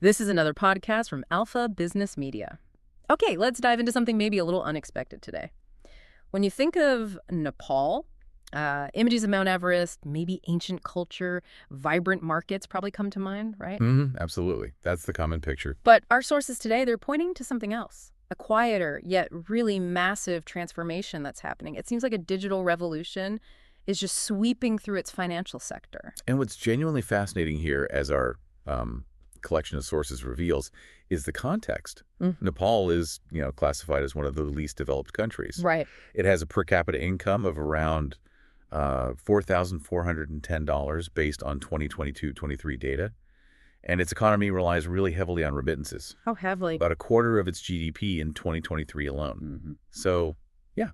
This is another podcast from Alpha Business Media. Okay, let's dive into something maybe a little unexpected today. When you think of Nepal, images of Mount Everest, maybe ancient culture, vibrant markets probably come to mind, right? Absolutely. That's the common picture. But our sources today, they're pointing to something else. A quieter, yet really massive transformation that's happening. It seems like a digital revolution is just sweeping through its financial sector. And what's genuinely fascinating here, as our collection of sources reveals, is the context. Nepal is, classified as one of the least developed countries. Right. It has a per capita income of around $4,410 based on 2022-23 data. And its economy relies really heavily on remittances. How heavily? About a quarter of its GDP in 2023 alone. So, yeah.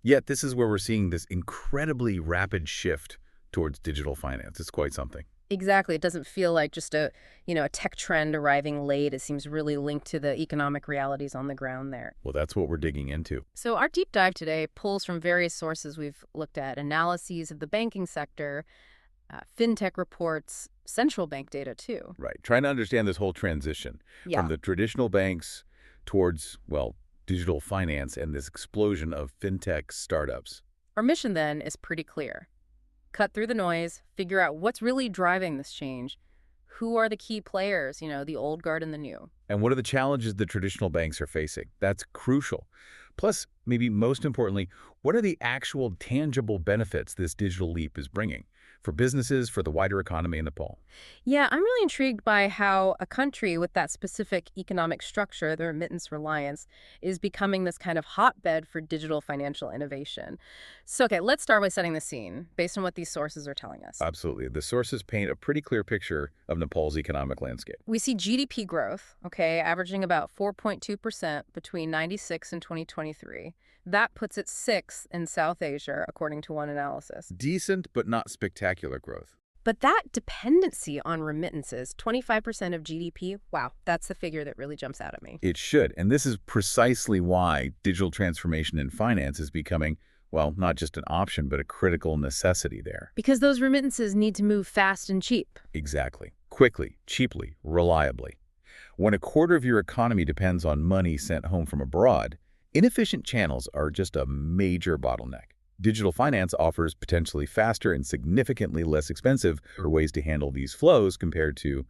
Yet this is where we're seeing this incredibly rapid shift towards digital finance. It's quite something. Exactly. It doesn't feel like just a tech trend arriving late. It seems really linked to the economic realities on the ground there. Well, that's what we're digging into. So our deep dive today pulls from various sources we've looked at: analyses of the banking sector, fintech reports, central bank data too. Right. Trying to understand this whole transition from the traditional banks towards, digital finance and this explosion of fintech startups. Our mission then is pretty clear. Cut through the noise, figure out what's really driving this change. Who are the key players, the old guard and the new? And what are the challenges the traditional banks are facing? That's crucial. Plus, maybe most importantly, what are the actual tangible benefits this digital leap is bringing for businesses, for the wider economy in Nepal? Yeah, I'm really intrigued by how a country with that specific economic structure, the remittance reliance, is becoming this kind of hotbed for digital financial innovation. So, okay, let's start by setting the scene based on what these sources are telling us. Absolutely. The sources paint a pretty clear picture of Nepal's economic landscape. We see GDP growth, averaging about 4.2% between 96 and 2023. That puts it sixth in South Asia, according to one analysis. Decent, but not spectacular growth. But that dependency on remittances, 25% of GDP, wow, that's the figure that really jumps out at me. It should. And this is precisely why digital transformation in finance is becoming, not just an option, but a critical necessity there. Because those remittances need to move fast and cheap. Exactly. Quickly, cheaply, reliably. When a quarter of your economy depends on money sent home from abroad, inefficient channels are just a major bottleneck. Digital finance offers potentially faster and significantly less expensive ways to handle these flows compared to,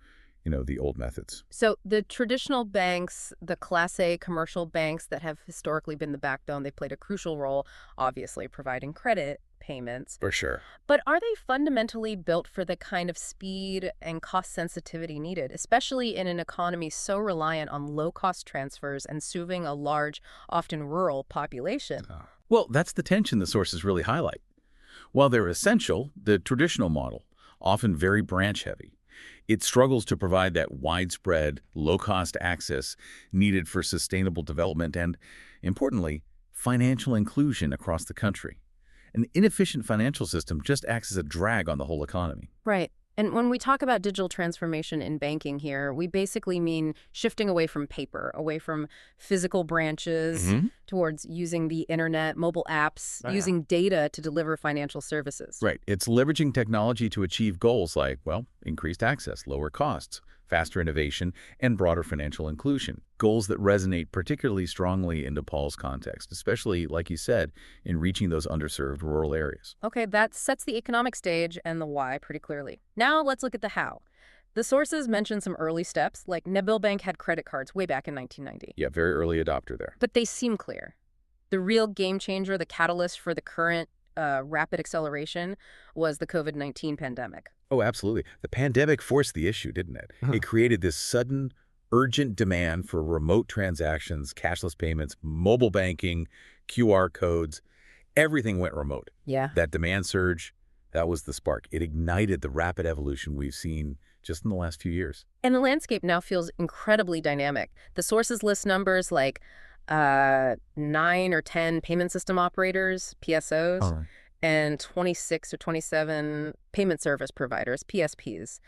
the old methods. So the traditional banks, the Class A commercial banks that have historically been the backbone, they played a crucial role, obviously, providing credit payments. For sure. But are they fundamentally built for the kind of speed and cost sensitivity needed, especially in an economy so reliant on low-cost transfers and serving a large, often rural population? Well, that's the tension the sources really highlight. While they're essential, the traditional model, often very branch-heavy, it struggles to provide that widespread, low-cost access needed for sustainable development and, importantly, financial inclusion across the country. An inefficient financial system just acts as a drag on the whole economy. Right. And when we talk about digital transformation in banking here, we basically mean shifting away from paper, away from physical branches, towards using the internet, mobile apps, using data to deliver financial services. Right. It's leveraging technology to achieve goals like, increased access, lower costs, faster innovation, and broader financial inclusion. Goals that resonate particularly strongly in Nepal's context, especially, like you said, in reaching those underserved rural areas. Okay, that sets the economic stage and the why pretty clearly. Now let's look at the how. The sources mention some early steps, like Nepal Bank had credit cards way back in 1990. Yeah, very early adopter there. But they seem clear. The real game changer, the catalyst for the current rapid acceleration was the COVID-19 pandemic. Oh, absolutely. The pandemic forced the issue, didn't it? It created this sudden, urgent demand for remote transactions, cashless payments, mobile banking, QR codes. Everything went remote. Yeah. That demand surge, that was the spark. It ignited the rapid evolution we've seen just in the last few years. And the landscape now feels incredibly dynamic. The sources list numbers like 9 or 10 payment system operators, PSOs, and 26 or 27 payment service providers, PSPs,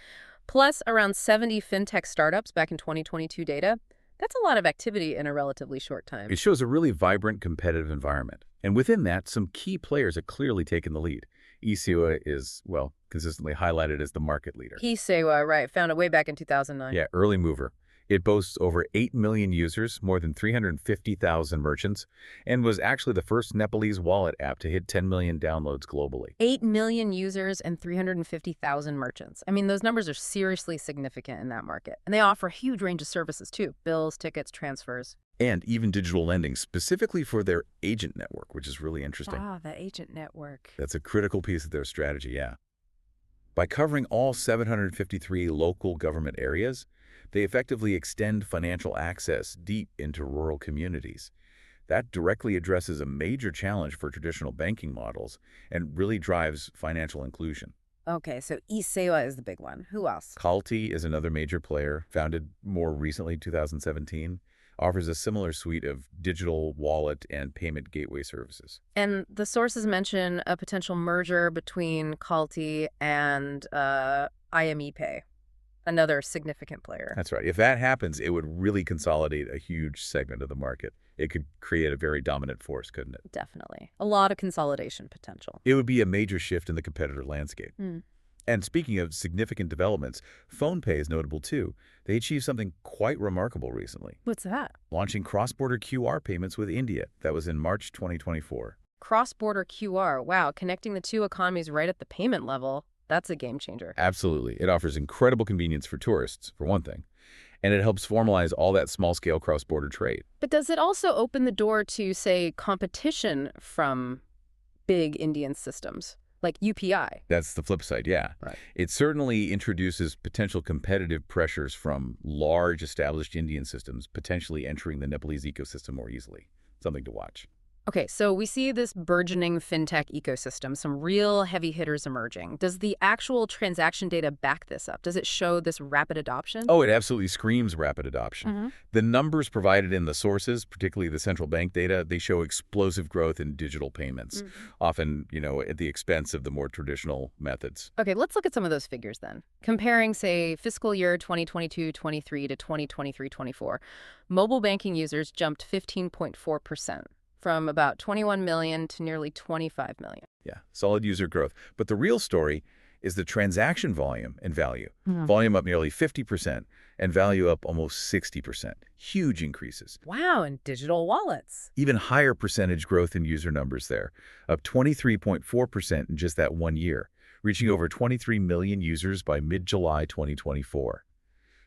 plus around 70 fintech startups back in 2022 data. That's a lot of activity in a relatively short time. It shows a really vibrant, competitive environment. And within that, some key players are clearly taking the lead. eSewa is, consistently highlighted as the market leader. eSewa, right, founded way back in 2009. Yeah, early mover. It boasts over 8 million users, more than 350,000 merchants, and was actually the first Nepalese wallet app to hit 10 million downloads globally. 8 million users and 350,000 merchants. I mean, those numbers are seriously significant in that market. And they offer a huge range of services too: bills, tickets, transfers. And even digital lending, specifically for their agent network, which is really interesting. Ah, the agent network. That's a critical piece of their strategy, yeah. By covering all 753 local government areas, they effectively extend financial access deep into rural communities. That directly addresses a major challenge for traditional banking models and really drives financial inclusion. Okay, so eSewa is the big one. Who else? Kalti is another major player, founded more recently, 2017, offers a similar suite of digital wallet and payment gateway services. And the sources mention a potential merger between Kalti and IME Pay, another significant player. That's right. If that happens, it would really consolidate a huge segment of the market. It could create a very dominant force, couldn't it? Definitely. A lot of consolidation potential. It would be a major shift in the competitor landscape. And speaking of significant developments, PhonePay is notable too. They achieved something quite remarkable recently, What's that? launching cross-border QR payments with India. That was in March 2024. Cross-border QR. Wow, connecting the two economies right at the payment level. That's a game changer. Absolutely. It offers incredible convenience for tourists, for one thing, and it helps formalize all that small-scale cross-border trade. But does it also open the door to, say, competition from big Indian systems, like UPI? That's the flip side, yeah. Right. It certainly introduces potential competitive pressures from large established Indian systems potentially entering the Nepalese ecosystem more easily. Something to watch. Okay, so we see this burgeoning fintech ecosystem, some real heavy hitters emerging. Does the actual transaction data back this up? Does it show this rapid adoption? Oh, it absolutely screams rapid adoption. The numbers provided in the sources, particularly the central bank data, they show explosive growth in digital payments, often, at the expense of the more traditional methods. Okay, let's look at some of those figures then. Comparing, say, fiscal year 2022-23 to 2023-24, mobile banking users jumped 15.4%. From about 21 million to nearly 25 million. Yeah, solid user growth. But the real story is the transaction volume and value. Volume up nearly 50% and value up almost 60%. Huge increases. Wow, and digital wallets. Even higher percentage growth in user numbers there, up 23.4% in just that 1 year, reaching over 23 million users by mid-July 2024.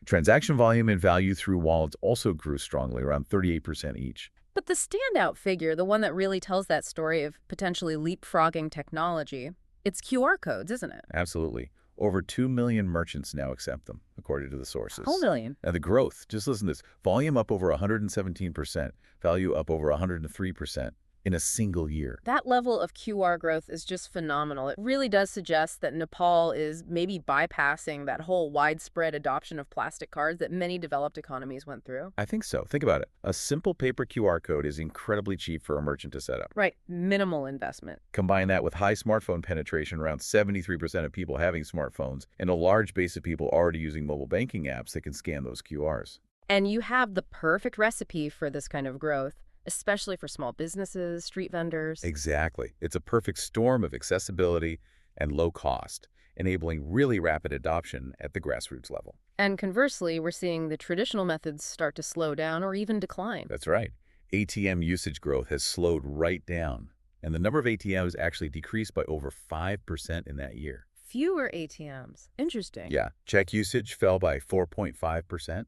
Transaction volume and value through wallets also grew strongly, around 38% each. But the standout figure, the one that really tells that story of potentially leapfrogging technology, it's QR codes, isn't it? Absolutely. Over 2 million merchants now accept them, according to the sources. Whole million. Now the growth, just listen to this, volume up over 117%, value up over 103% in a single year. That level of QR growth is just phenomenal. It really does suggest that Nepal is maybe bypassing that whole widespread adoption of plastic cards that many developed economies went through. I think so. Think about it. A simple paper QR code is incredibly cheap for a merchant to set up. Right. Minimal investment. Combine that with high smartphone penetration, around 73% of people having smartphones, and a large base of people already using mobile banking apps that can scan those QRs. And you have the perfect recipe for this kind of growth, especially for small businesses, street vendors. Exactly. It's a perfect storm of accessibility and low cost, enabling really rapid adoption at the grassroots level. And conversely, we're seeing the traditional methods start to slow down or even decline. That's right. ATM usage growth has slowed right down, and the number of ATMs actually decreased by over 5% in that year. Fewer ATMs. Interesting. Yeah. Check usage fell by 4.5%.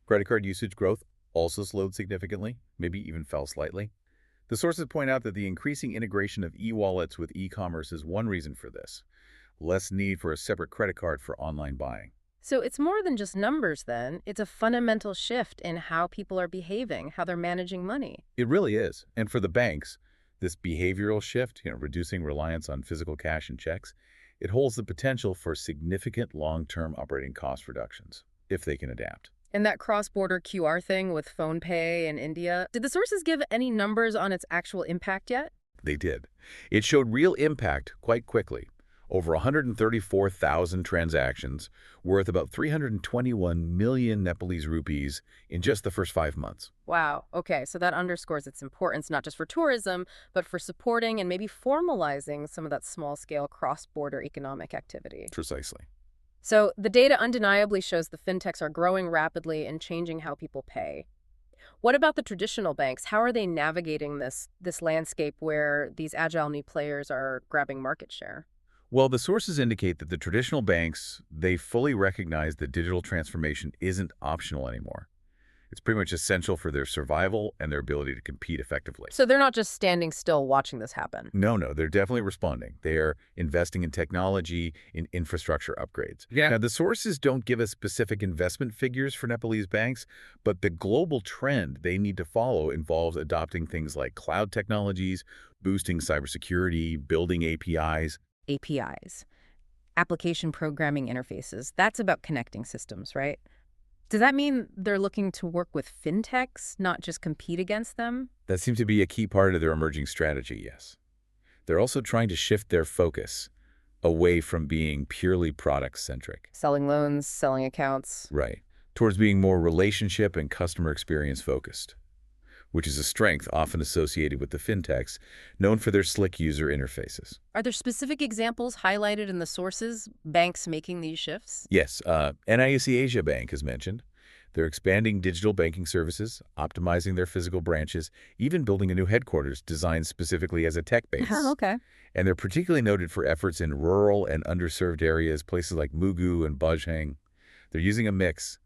Credit card usage growth also slowed significantly, maybe even fell slightly. The sources point out that the increasing integration of e-wallets with e-commerce is one reason for this. Less need for a separate credit card for online buying. So it's more than just numbers then. It's a fundamental shift in how people are behaving, how they're managing money. It really is. And for the banks, this behavioral shift, reducing reliance on physical cash and checks, it holds the potential for significant long-term operating cost reductions, if they can adapt. And that cross-border QR thing with PhonePay in India, did the sources give any numbers on its actual impact yet? They did. It showed real impact quite quickly. Over 134,000 transactions worth about 321 million Nepalese rupees in just the first 5 months. Wow. Okay, so that underscores its importance not just for tourism, but for supporting and maybe formalizing some of that small-scale cross-border economic activity. Precisely. So the data undeniably shows the fintechs are growing rapidly and changing how people pay. What about the traditional banks? How are they navigating this landscape where these agile new players are grabbing market share? Well, the sources indicate that the traditional banks, they fully recognize that digital transformation isn't optional anymore. It's pretty much essential for their survival and their ability to compete effectively. So they're not just standing still watching this happen. No, they're definitely responding. They are investing in technology, in infrastructure upgrades. Yeah. Now, the sources don't give us specific investment figures for Nepalese banks, but the global trend they need to follow involves adopting things like cloud technologies, boosting cybersecurity, building APIs. APIs, application programming interfaces. That's about connecting systems, right? Does that mean they're looking to work with fintechs, not just compete against them? That seems to be a key part of their emerging strategy, yes. They're also trying to shift their focus away from being purely product-centric. Selling loans, selling accounts. Right. Towards being more relationship and customer experience focused, which is a strength often associated with the fintechs, known for their slick user interfaces. Are there specific examples highlighted in the sources, banks making these shifts? Yes, NIC Asia Bank is mentioned. They're expanding digital banking services, optimizing their physical branches, even building a new headquarters designed specifically as a tech base. Okay. And they're particularly noted for efforts in rural and underserved areas, places like Mugu and Bajhang. They're using a mix: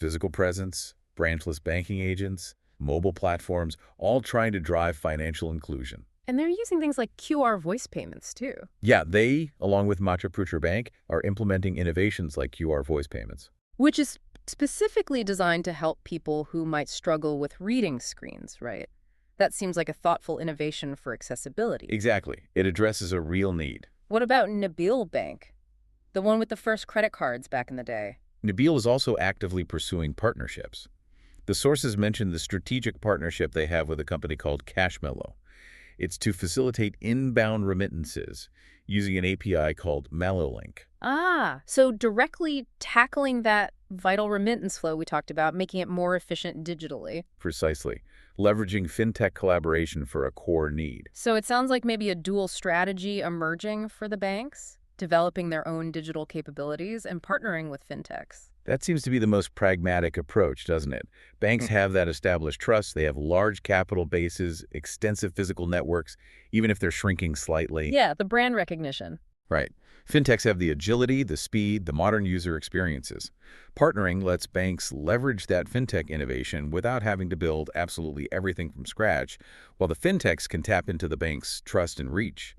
physical presence, branchless banking agents, mobile platforms, all trying to drive financial inclusion. And they're using things like QR voice payments, too. Yeah, they, along with Macha Putra Bank, are implementing innovations like QR voice payments. Which is specifically designed to help people who might struggle with reading screens, right? That seems like a thoughtful innovation for accessibility. Exactly. It addresses a real need. What about Nabil Bank, the one with the first credit cards back in the day? Nabil is also actively pursuing partnerships. The sources mention the strategic partnership they have with a company called Cashmello. It's to facilitate inbound remittances using an API called Malolink. Ah, so directly tackling that vital remittance flow we talked about, making it more efficient digitally. Precisely. Leveraging fintech collaboration for a core need. So it sounds like maybe a dual strategy emerging for the banks, developing their own digital capabilities and partnering with fintechs. That seems to be the most pragmatic approach, doesn't it? Banks have that established trust. They have large capital bases, extensive physical networks, even if they're shrinking slightly. Yeah, the brand recognition. Right. Fintechs have the agility, the speed, the modern user experiences. Partnering lets banks leverage that fintech innovation without having to build absolutely everything from scratch, while the fintechs can tap into the bank's trust and reach.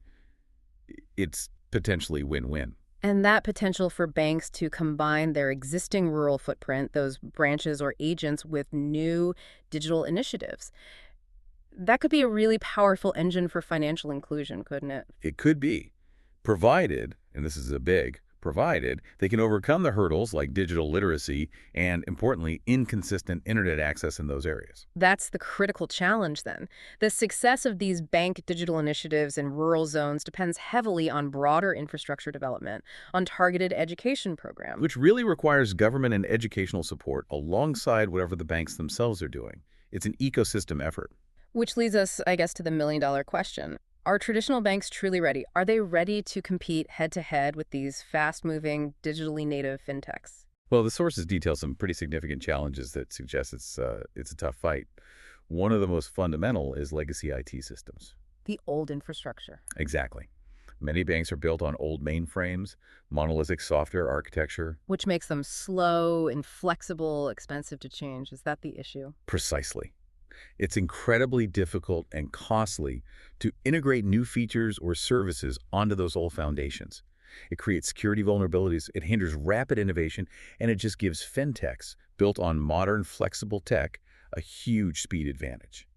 It's potentially win-win. And that potential for banks to combine their existing rural footprint, those branches or agents, with new digital initiatives. That could be a really powerful engine for financial inclusion, couldn't it? It could be, provided, and this is a big, provided they can overcome the hurdles like digital literacy and, importantly, inconsistent internet access in those areas. That's the critical challenge, then. The success of these bank digital initiatives in rural zones depends heavily on broader infrastructure development, on targeted education programs. Which really requires government and educational support alongside whatever the banks themselves are doing. It's an ecosystem effort. Which leads us, I guess, to the million-dollar question. Are traditional banks truly ready? Are they ready to compete head-to-head with these fast-moving, digitally native fintechs? Well, the sources detail some pretty significant challenges that suggest it's a tough fight. One of the most fundamental is legacy IT systems. The old infrastructure. Exactly. Many banks are built on old mainframes, monolithic software architecture. Which makes them slow, inflexible, expensive to change. Is that the issue? Precisely. It's incredibly difficult and costly to integrate new features or services onto those old foundations. It creates security vulnerabilities, it hinders rapid innovation, and it just gives fintechs built on modern, flexible tech a huge speed advantage.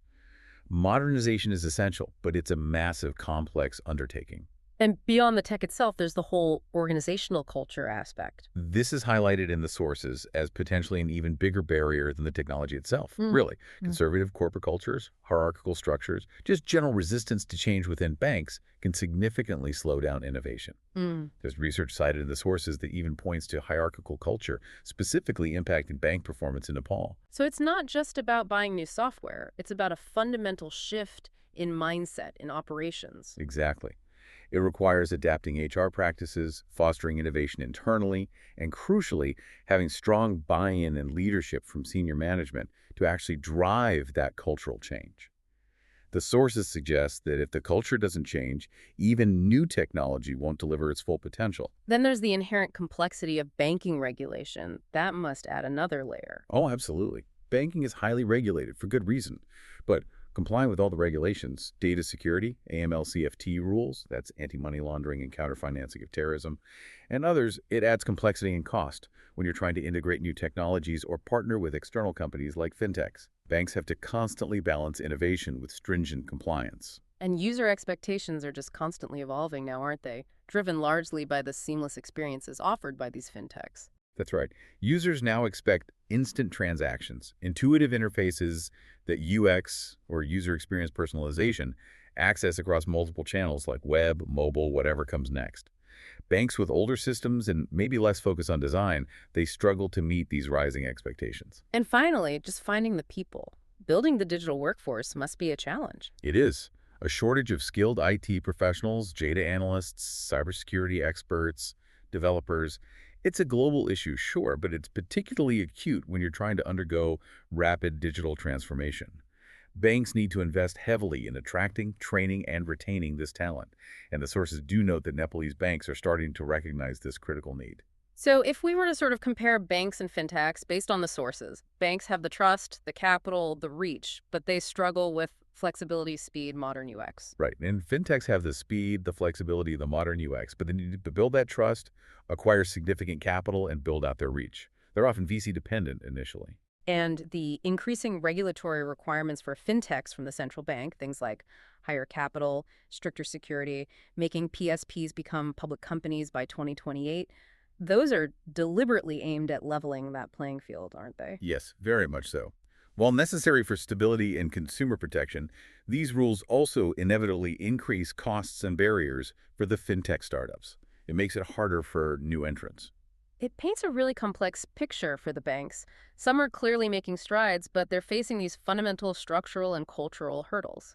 Modernization is essential, but it's a massive, complex undertaking. And beyond the tech itself, there's the whole organizational culture aspect. This is highlighted in the sources as potentially an even bigger barrier than the technology itself. Really. Conservative corporate cultures, hierarchical structures, just general resistance to change within banks can significantly slow down innovation. There's research cited in the sources that even points to hierarchical culture, specifically impacting bank performance in Nepal. So it's not just about buying new software. It's about a fundamental shift in mindset, in operations. Exactly. It requires adapting HR practices, fostering innovation internally, and crucially, having strong buy-in and leadership from senior management to actually drive that cultural change. The sources suggest that if the culture doesn't change, even new technology won't deliver its full potential. Then there's the inherent complexity of banking regulation. That must add another layer. Oh, absolutely. Banking is highly regulated for good reason. But complying with all the regulations, data security, AML-CFT rules, that's anti-money laundering and counter-financing of terrorism, and others, it adds complexity and cost when you're trying to integrate new technologies or partner with external companies like fintechs. Banks have to constantly balance innovation with stringent compliance. And user expectations are just constantly evolving now, aren't they? Driven largely by the seamless experiences offered by these fintechs. That's right. Users now expect instant transactions, intuitive interfaces that UX, or user experience personalization, access across multiple channels like web, mobile, whatever comes next. Banks with older systems and maybe less focus on design, they struggle to meet these rising expectations. And finally, just finding the people. Building the digital workforce must be a challenge. It is. A shortage of skilled IT professionals, data analysts, cybersecurity experts, developers. It's a global issue, sure, but it's particularly acute when you're trying to undergo rapid digital transformation. Banks need to invest heavily in attracting, training, and retaining this talent, and the sources do note that Nepalese banks are starting to recognize this critical need. So if we were to sort of compare banks and fintechs based on the sources, banks have the trust, the capital, the reach, but they struggle with flexibility, speed, modern UX. Right, and fintechs have the speed, the flexibility, the modern UX, but they need to build that trust, acquire significant capital, and build out their reach. They're often VC-dependent initially. And the increasing regulatory requirements for fintechs from the central bank, things like higher capital, stricter security, making PSPs become public companies by 2028, those are deliberately aimed at leveling that playing field, aren't they? Yes, very much so. While necessary for stability and consumer protection, these rules also inevitably increase costs and barriers for the fintech startups. It makes it harder for new entrants. It paints a really complex picture for the banks. Some are clearly making strides, but they're facing these fundamental structural and cultural hurdles.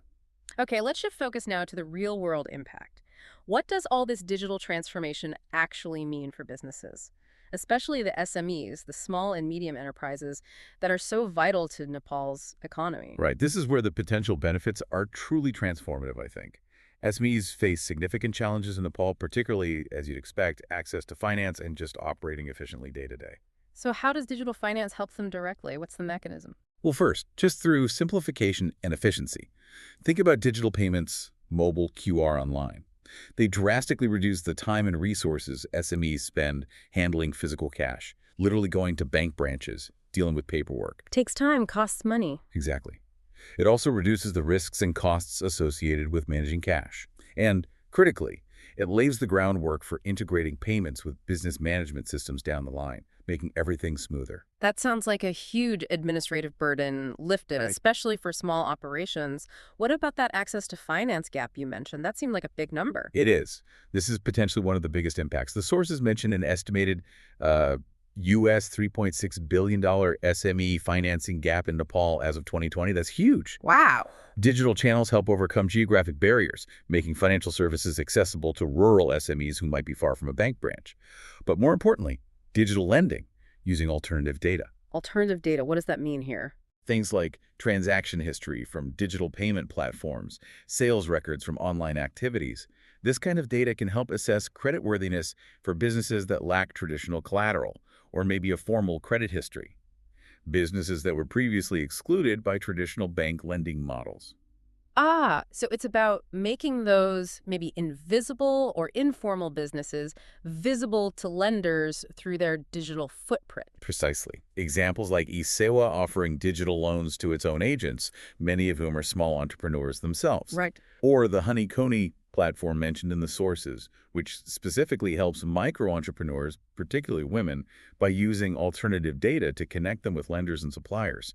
Okay, let's shift focus now to the real-world impact. What does all this digital transformation actually mean for businesses? Especially the SMEs, the small and medium enterprises that are so vital to Nepal's economy. Right, this is where the potential benefits are truly transformative, I think. SMEs face significant challenges in Nepal, particularly, as you'd expect, access to finance and just operating efficiently day to day. So how does digital finance help them directly? What's the mechanism? Well, first, just through simplification and efficiency. Think about digital payments, mobile QR online. They drastically reduce the time and resources SMEs spend handling physical cash, literally going to bank branches, dealing with paperwork. Takes time, costs money. Exactly. It also reduces the risks and costs associated with managing cash. And, critically, it lays the groundwork for integrating payments with business management systems down the line, making everything smoother. That sounds like a huge administrative burden lifted, Right. especially for small operations. What about that access to finance gap you mentioned? That seemed like a big number. It is. This is potentially one of the biggest impacts. The sources mention an estimated US $3.6 billion SME financing gap in Nepal as of 2020. That's huge. Wow. Digital channels help overcome geographic barriers, making financial services accessible to rural SMEs who might be far from a bank branch. But more importantly, digital lending using alternative data. Alternative data, what does that mean here? Things like transaction history from digital payment platforms, sales records from online activities. This kind of data can help assess creditworthiness for businesses that lack traditional collateral or maybe a formal credit history. Businesses that were previously excluded by traditional bank lending models. Ah, so it's about making those maybe invisible or informal businesses visible to lenders through their digital footprint. Precisely. Examples like Isewa offering digital loans to its own agents, many of whom are small entrepreneurs themselves. Right. Or the Honeycomb platform mentioned in the sources, which specifically helps micro-entrepreneurs, particularly women, by using alternative data to connect them with lenders and suppliers.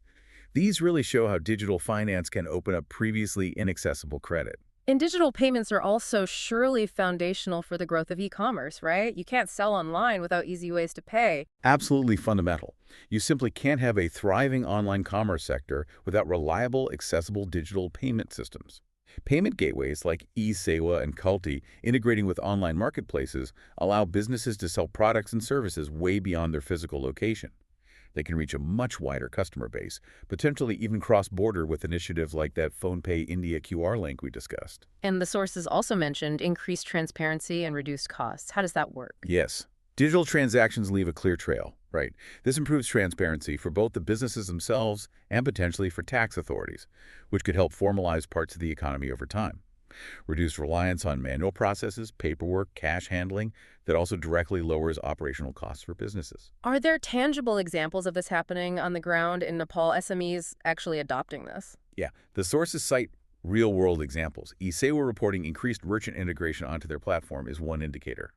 These really show how digital finance can open up previously inaccessible credit. And digital payments are also surely foundational for the growth of e-commerce, right? You can't sell online without easy ways to pay. Absolutely fundamental. You simply can't have a thriving online commerce sector without reliable, accessible digital payment systems. Payment gateways like eSewa and Kulti integrating with online marketplaces allow businesses to sell products and services way beyond their physical location. They can reach a much wider customer base, potentially even cross-border with initiatives like that PhonePe India QR link we discussed. And the sources also mentioned increased transparency and reduced costs. How does that work? Yes, digital transactions leave a clear trail, right? This improves transparency for both the businesses themselves and potentially for tax authorities, which could help formalize parts of the economy over time. Reduced reliance on manual processes, paperwork, cash handling that also directly lowers operational costs for businesses. Are there tangible examples of this happening on the ground in Nepal, SMEs actually adopting this? Yeah, the sources cite real-world examples. eSewa reporting increased merchant integration onto their platform is one indicator.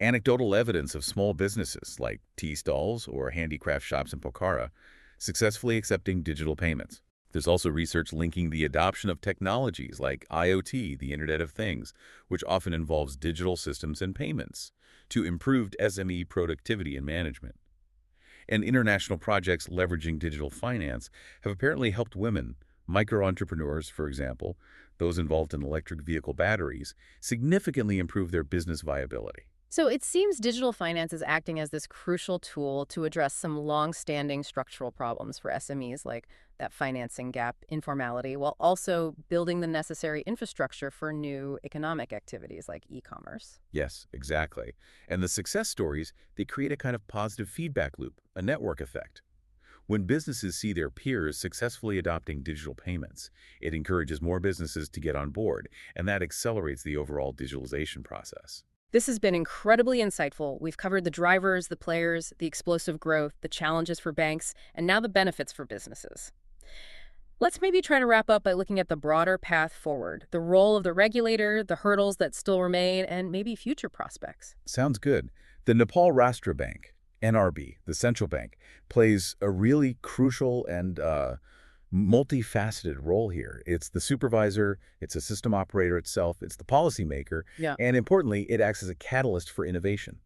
Anecdotal evidence of small businesses like tea stalls or handicraft shops in Pokhara successfully accepting digital payments. There's also research linking the adoption of technologies like IoT, the Internet of Things, which often involves digital systems and payments, to improved SME productivity and management. And international projects leveraging digital finance have apparently helped women, micro-entrepreneurs, for example, those involved in electric vehicle batteries, significantly improve their business viability. So it seems digital finance is acting as this crucial tool to address some long-standing structural problems for SMEs, like that financing gap, informality, while also building the necessary infrastructure for new economic activities like e-commerce. Yes, exactly. And the success stories, they create a kind of positive feedback loop, a network effect. When businesses see their peers successfully adopting digital payments, it encourages more businesses to get on board, and that accelerates the overall digitalization process. This has been incredibly insightful. We've covered the drivers, the players, the explosive growth, the challenges for banks, and now the benefits for businesses. Let's maybe try to wrap up by looking at the broader path forward, the role of the regulator, the hurdles that still remain, and maybe future prospects. Sounds good. The Nepal Rashtra Bank, NRB, the central bank, plays a really crucial and multifaceted role here. It's the supervisor, it's a system operator itself, it's the policymaker, Yeah. and importantly, it acts as a catalyst for innovation,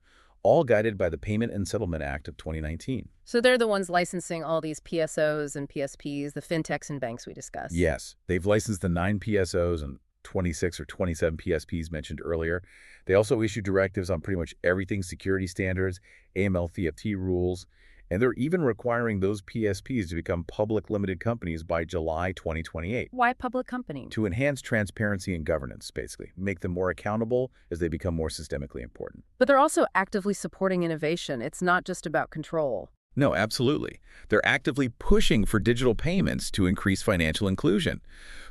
all guided by the Payment and Settlement Act of 2019. So they're the ones licensing all these PSOs and PSPs, the fintechs and banks we discussed. Yes, they've licensed the 9 PSOs and 26 or 27 PSPs mentioned earlier. They also issue directives on pretty much everything: security standards, AML-TFT rules, and they're even requiring those PSPs to become public limited companies by July 2028 Why public company? to enhance transparency and governance, basically, make them more accountable as they become more systemically important. But they're also actively supporting innovation. It's not just about control. No, absolutely. They're actively pushing for digital payments to increase financial inclusion.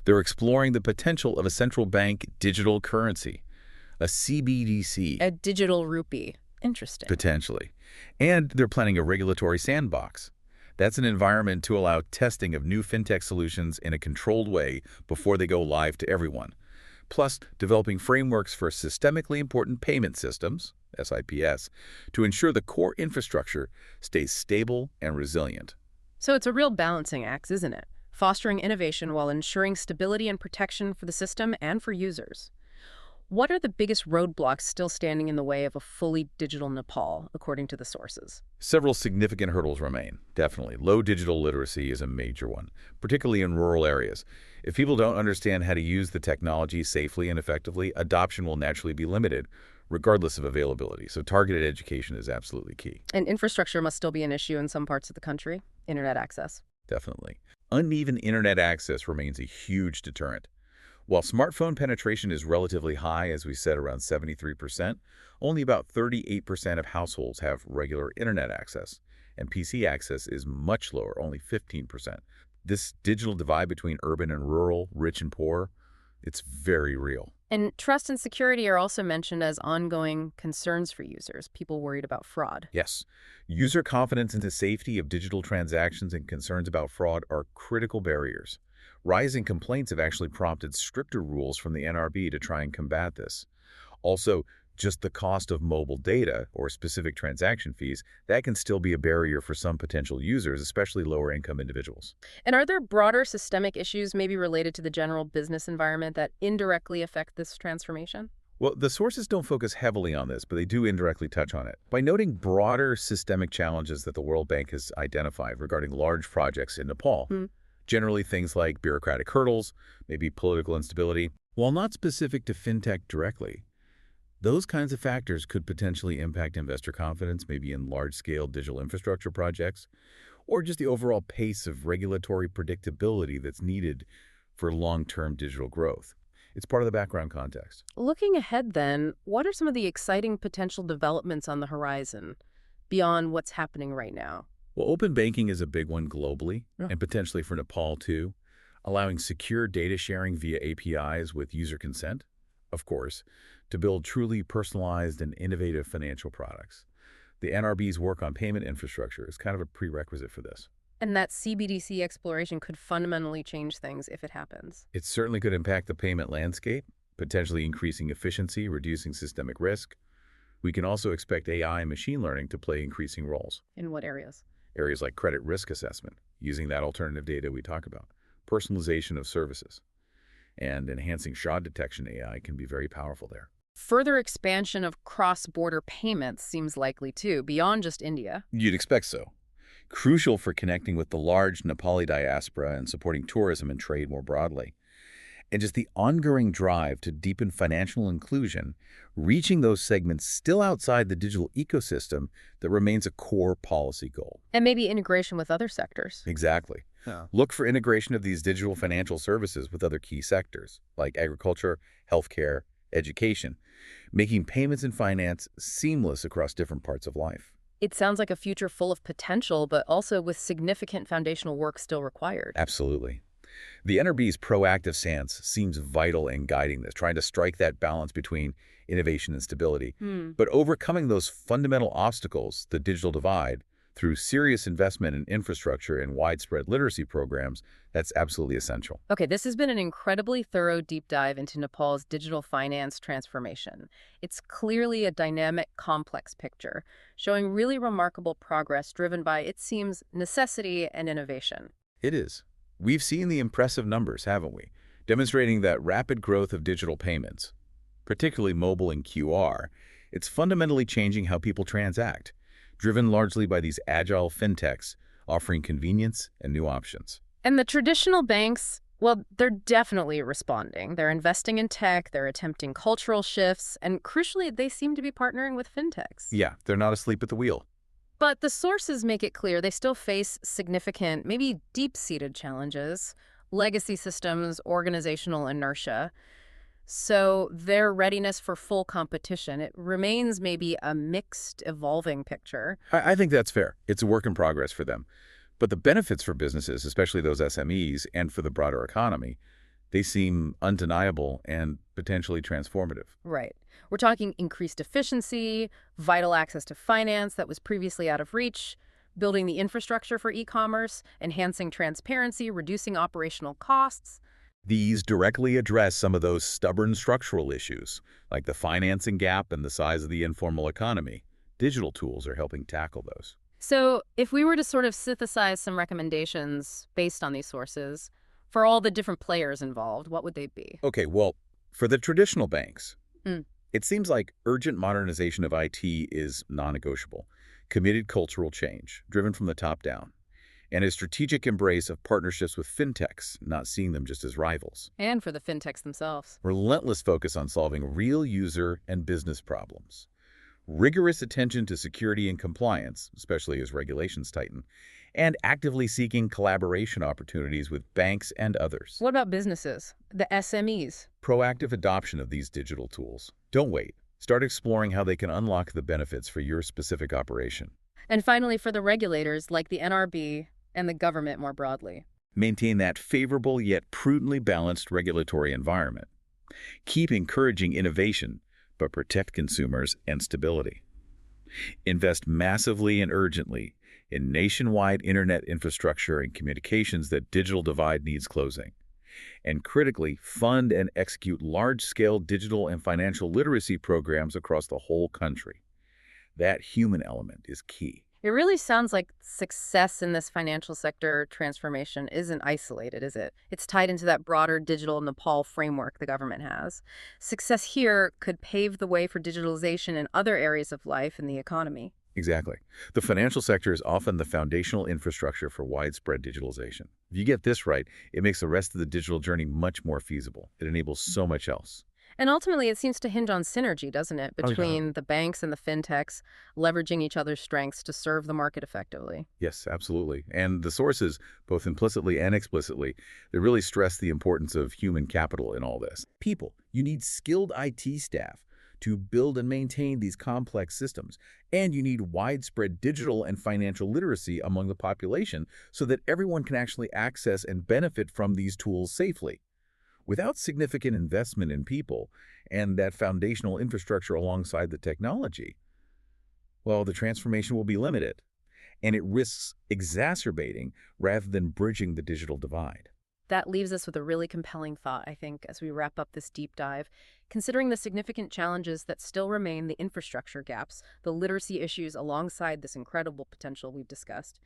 They're exploring the potential of a central bank digital currency, a CBDC, A digital rupee. Interesting. potentially. And they're planning a regulatory sandbox. That's an environment to allow testing of new fintech solutions in a controlled way before they go live to everyone. Plus, developing frameworks for systemically important payment systems, SIPS, to ensure the core infrastructure stays stable and resilient. So it's a real balancing act, isn't it? Fostering innovation while ensuring stability and protection for the system and for users. What are the biggest roadblocks still standing in the way of a fully digital Nepal, according to the sources? Several significant hurdles remain, definitely. Low digital literacy is a major one, particularly in rural areas. If people don't understand how to use the technology safely and effectively, adoption will naturally be limited, regardless of availability. So targeted education is absolutely key. And infrastructure must still be an issue in some parts of the country. Internet access. Definitely. Uneven internet access remains a huge deterrent. While smartphone penetration is relatively high, as we said, around 73%, only about 38% of households have regular internet access, and PC access is much lower, only 15%. This digital divide between urban and rural, rich and poor, it's very real. And trust and security are also mentioned as ongoing concerns for users, people worried about fraud. Yes, user confidence into safety of digital transactions and concerns about fraud are critical barriers. Rising complaints have actually prompted stricter rules from the NRB to try and combat this. Also, just the cost of mobile data or specific transaction fees, that can still be a barrier for some potential users, especially lower-income individuals. And are there broader systemic issues maybe related to the general business environment that indirectly affect this transformation? Well, the sources don't focus heavily on this, but they do indirectly touch on it. By noting broader systemic challenges that the World Bank has identified regarding large projects in Nepal, Generally things like bureaucratic hurdles, maybe political instability. While not specific to fintech directly, those kinds of factors could potentially impact investor confidence, maybe in large-scale digital infrastructure projects, or just the overall pace of regulatory predictability that's needed for long-term digital growth. It's part of the background context. Looking ahead then, what are some of the exciting potential developments on the horizon beyond what's happening right now? Well, open banking is a big one globally, Yeah. and potentially for Nepal too, allowing secure data sharing via APIs with user consent, of course, to build truly personalized and innovative financial products. The NRB's work on payment infrastructure is kind of a prerequisite for this. And that CBDC exploration could fundamentally change things if it happens. It certainly could impact the payment landscape, potentially increasing efficiency, reducing systemic risk. We can also expect AI and machine learning to play increasing roles. In what areas? Areas like credit risk assessment, using that alternative data we talk about, personalization of services, and enhancing fraud detection AI can be very powerful there. Further expansion of cross-border payments seems likely too, beyond just India. You'd expect so. Crucial for connecting with the large Nepali diaspora and supporting tourism and trade more broadly. And just the ongoing drive to deepen financial inclusion, reaching those segments still outside the digital ecosystem that remains a core policy goal. And maybe integration with other sectors. Exactly. Yeah. Look for integration of these digital financial services with other key sectors, like agriculture, healthcare, education, making payments and finance seamless across different parts of life. It sounds like a future full of potential, but also with significant foundational work still required. Absolutely. The NRB's proactive stance seems vital in guiding this, trying to strike that balance between innovation and stability. But overcoming those fundamental obstacles, the digital divide, through serious investment in infrastructure and widespread literacy programs, that's absolutely essential. Okay, this has been an incredibly thorough deep dive into Nepal's digital finance transformation. It's clearly a dynamic, complex picture, showing really remarkable progress driven by, it seems, necessity and innovation. It is. We've seen the impressive numbers, haven't we? Demonstrating that rapid growth of digital payments, particularly mobile and QR, it's fundamentally changing how people transact, driven largely by these agile fintechs offering convenience and new options. And the traditional banks, well, they're definitely responding. They're investing in tech, they're attempting cultural shifts, and crucially, they seem to be partnering with fintechs. Yeah, they're not asleep at the wheel. But the sources make it clear they still face significant, maybe deep-seated challenges, legacy systems, organizational inertia. So their readiness for full competition, it remains maybe a mixed, evolving picture. I think that's fair. It's a work in progress for them. But the benefits for businesses, especially those SMEs, and for the broader economy, they seem undeniable and potentially transformative. Right. We're talking increased efficiency, vital access to finance that was previously out of reach, building the infrastructure for e-commerce, enhancing transparency, reducing operational costs. These directly address some of those stubborn structural issues, like the financing gap and the size of the informal economy. Digital tools are helping tackle those. So if we were to sort of synthesize some recommendations based on these sources, for all the different players involved, what would they be? Okay, well, for the traditional banks, Mm. it seems like urgent modernization of IT is non-negotiable. Committed cultural change, driven from the top down, and a strategic embrace of partnerships with fintechs, not seeing them just as rivals. And for the fintechs themselves. Relentless focus on solving real user and business problems. Rigorous attention to security and compliance, especially as regulations tighten, and actively seeking collaboration opportunities with banks and others. What about businesses, the SMEs? Proactive adoption of these digital tools. Don't wait. Start exploring how they can unlock the benefits for your specific operation. And finally, for the regulators like the NRB and the government more broadly. Maintain that favorable yet prudently balanced regulatory environment. Keep encouraging innovation, but protect consumers and stability. Invest massively and urgently in nationwide internet infrastructure and communications that digital divide needs closing. And critically, fund and execute large-scale digital and financial literacy programs across the whole country. That human element is key. It really sounds like success in this financial sector transformation isn't isolated, is it? It's tied into that broader digital Nepal framework the government has. Success here could pave the way for digitalization in other areas of life and the economy. Exactly. The financial sector is often the foundational infrastructure for widespread digitalization. If you get this right, it makes the rest of the digital journey much more feasible. It enables so much else. And ultimately, it seems to hinge on synergy, doesn't it, Oh, yeah. between the banks and the fintechs leveraging each other's strengths to serve the market effectively. Yes, absolutely. And the sources, both implicitly and explicitly, they really stress the importance of human capital in all this. People, you need skilled IT staff to build and maintain these complex systems. And you need widespread digital and financial literacy among the population so that everyone can actually access and benefit from these tools safely. Without significant investment in people and that foundational infrastructure alongside the technology, well, the transformation will be limited, and it risks exacerbating rather than bridging the digital divide. That leaves us with a really compelling thought, I think, as we wrap up this deep dive. Considering the significant challenges that still remain, the infrastructure gaps, the literacy issues alongside this incredible potential we've discussed,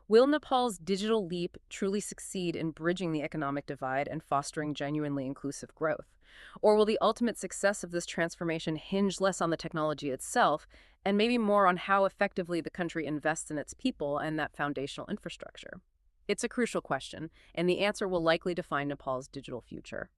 will Nepal's digital leap truly succeed in bridging the economic divide and fostering genuinely inclusive growth? Or will the ultimate success of this transformation hinge less on the technology itself and maybe more on how effectively the country invests in its people and that foundational infrastructure? It's a crucial question, and the answer will likely define Nepal's digital future.